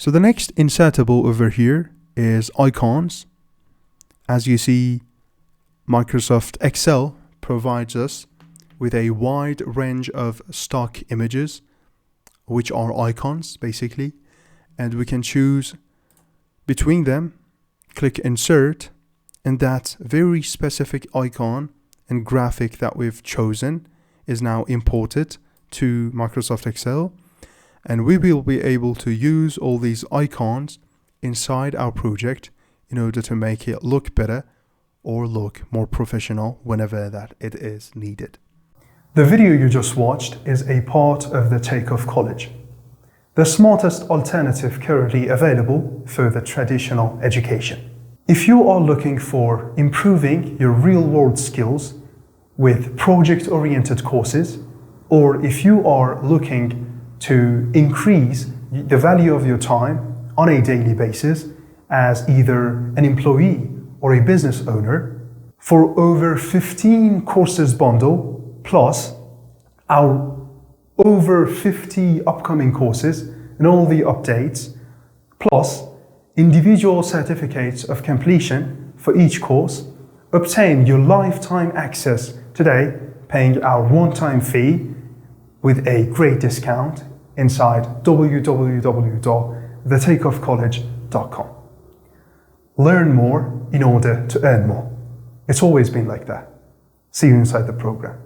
So the next insertable over here is icons. As you see, Microsoft Excel provides us with a wide range of stock images, which are icons basically, and we can choose between them, click insert, and that very specific icon and graphic that we've chosen is now imported to Microsoft Excel, and we will be able to use all these icons inside our project in order to make it look better or look more professional whenever that it is needed. The video you just watched is a part of the Takeoff College, the smartest alternative currently available for the traditional education. If you are looking for improving your real-world skills with project-oriented courses, or if you are looking to increase the value of your time on a daily basis as either an employee or a business owner, for over 15 courses bundle plus our over 50 upcoming courses and all the updates, plus individual certificates of completion for each course, obtain your lifetime access today, paying our one-time fee with a great discount inside www.thetakeoffcollege.com. Learn more in order to earn more. It's always been like that. See you inside the program.